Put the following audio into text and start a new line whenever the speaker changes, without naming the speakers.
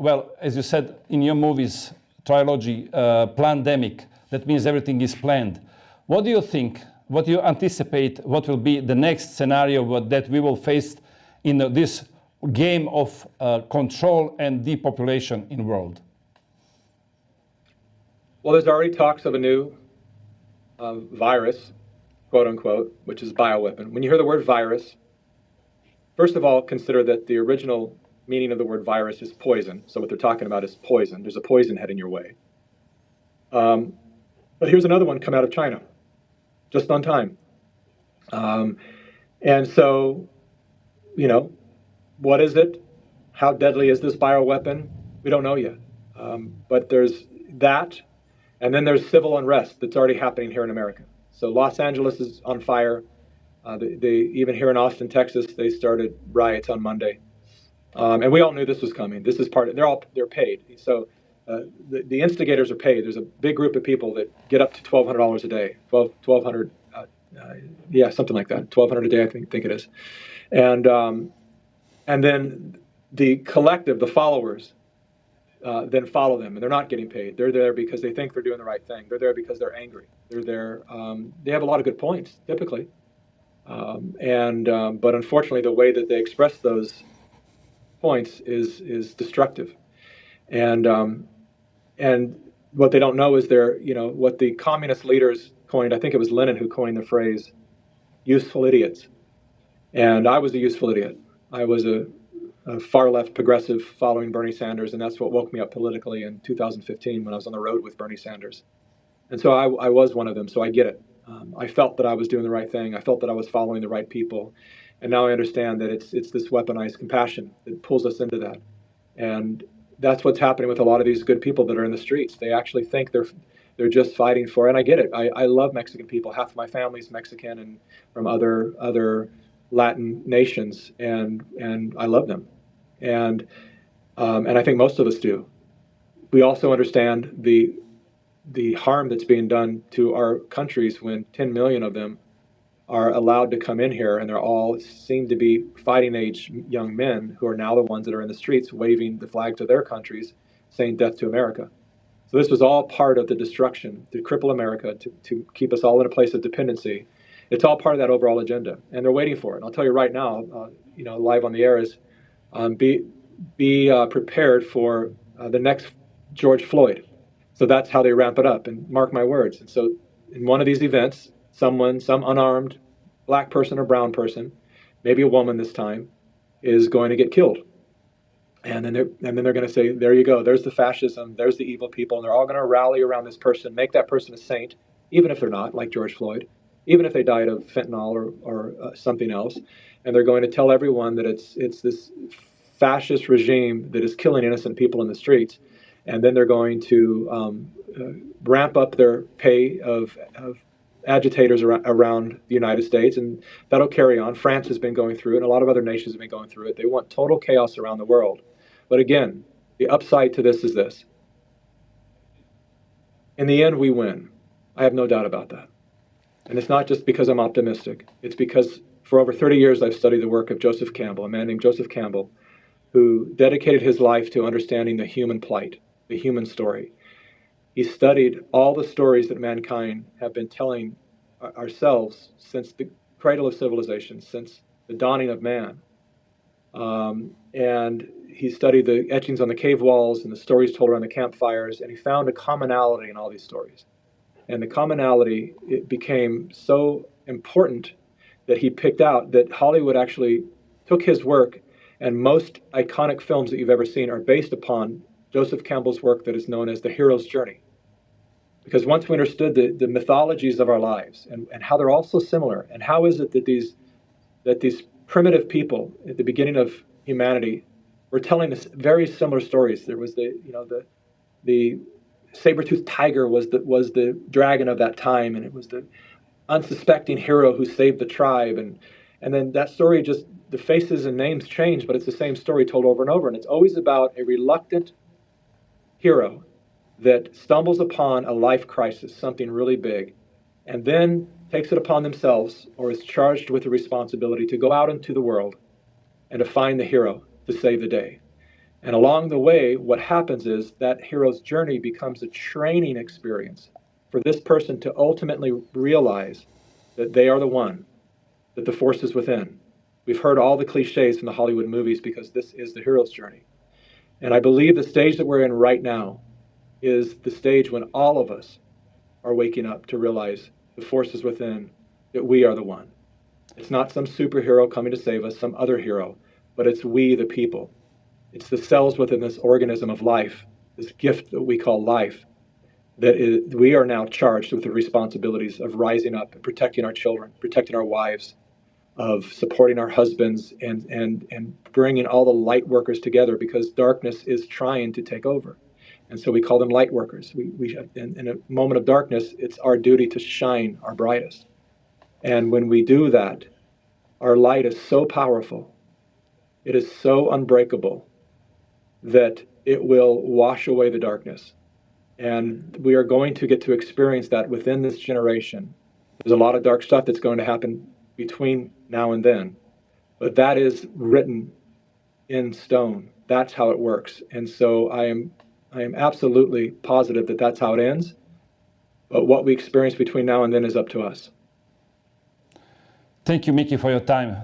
well, as you said in your movies trilogy, plandemic, that means everything is planned. What do you think, what do you anticipate, what will be the next scenario that we will face in this game of control and depopulation in the world?
Well, there's already talks of a new virus, quote unquote, which is bioweapon. When you hear the word virus, first of all, consider that the original meaning of the word virus is poison. So what they're talking about is poison. There's a poison heading your way. But here's another one come out of China, just on time. And so, you know, what is it? How deadly is this bioweapon? We don't know yet. But there's that, and then there's civil unrest that's already happening here in America. So Los Angeles is on fire. They even here in Austin, Texas, they started riots on Monday. And we all knew this was coming. This is part of, they're paid. So the instigators are paid. There's a big group of people that get up to $1,200 a day, $1,200, yeah, something like that, $1,200 a day, I think it is. And then the collective, the followers, then follow them, and they're not getting paid. They're there because they think they're doing the right thing. They're there because they're angry. They're there. They have a lot of good points, typically, but unfortunately, the way that they express those points is destructive. And what they don't know is what the communist leaders coined. I think it was Lenin who coined the phrase "useful idiots," and I was a useful idiot. I was a far left progressive following Bernie Sanders, and that's what woke me up politically in 2015 when I was on the road with Bernie Sanders. And so I was one of them, so I get it. I felt that I was doing the right thing. I felt that I was following the right people. And now I understand that it's this weaponized compassion that pulls us into that. And that's what's happening with a lot of these good people that are in the streets. They actually think they're just fighting for, and I get it. I love Mexican people. Half of my family's Mexican and from other Latin nations, and I love them. And I think most of us do. We also understand the harm that's being done to our countries when 10 million of them are allowed to come in here, and they're all seem to be fighting age young men who are now the ones that are in the streets waving the flags of their countries, saying death to America. So this was all part of the destruction to cripple America, to keep us all in a place of dependency. It's all part of that overall agenda, and they're waiting for it. And I'll tell you right now, live on the air is be prepared for the next George Floyd. So that's how they ramp it up, and mark my words. And so in one of these events, some unarmed black person or brown person, maybe a woman this time, is going to get killed. And then they're going to say, there you go, there's the fascism, there's the evil people, and they're all going to rally around this person, make that person a saint, even if they're not, like George Floyd, even if they died of fentanyl or something else. And they're going to tell everyone that it's this fascist regime that is killing innocent people in the streets. And then they're going to ramp up their pay of agitators around the United States, and that'll carry on. France has been going through it, and a lot of other nations have been going through it. They want total chaos around the world. But again, the upside to this is this. In the end, we win. I have no doubt about that. And it's not just because I'm optimistic. It's because for over 30 years, I've studied the work of Joseph Campbell, a man named Joseph Campbell, who dedicated his life to understanding the human plight, the human story. He studied all the stories that mankind have been telling ourselves since the cradle of civilization, since the dawning of man. And he studied the etchings on the cave walls and the stories told around the campfires, and he found a commonality in all these stories. And the commonality, it became so important that he picked out that Hollywood actually took his work, and most iconic films that you've ever seen are based upon Joseph Campbell's work that is known as the hero's journey. Because once we understood the mythologies of our lives and how they're all so similar, and how is it that these primitive people at the beginning of humanity were telling us very similar stories. There was the saber-toothed tiger was the dragon of that time, and it was the unsuspecting hero who saved the tribe, and then that story, just the faces and names change, but it's the same story told over and over, and it's always about a reluctant hero that stumbles upon a life crisis, something really big, and then takes it upon themselves, or is charged with the responsibility to go out into the world and to find the hero to save the day. And along the way, what happens is that hero's journey becomes a training experience for this person to ultimately realize that they are the one, that the force is within. We've heard all the cliches from the Hollywood movies because this is the hero's journey. And I believe the stage that we're in right now is the stage when all of us are waking up to realize the force is within, that we are the one. It's not some superhero coming to save us, some other hero, but it's we, the people. It's the cells within this organism of life, this gift that we call life, we are now charged with the responsibilities of rising up and protecting our children, protecting our wives, of supporting our husbands, and bringing all the light workers together, because darkness is trying to take over. And so we call them light workers. In a moment of darkness, it's our duty to shine our brightest. And when we do that, our light is so powerful, it is so unbreakable, that it will wash away the darkness. And we are going to get to experience that within this generation. There's a lot of dark stuff that's going to happen between now and then, but that is written in stone. That's how it works. And so I am absolutely positive that that's how it ends. But what we experience between now and then is up to us.
Thank you, Mickey, for your time.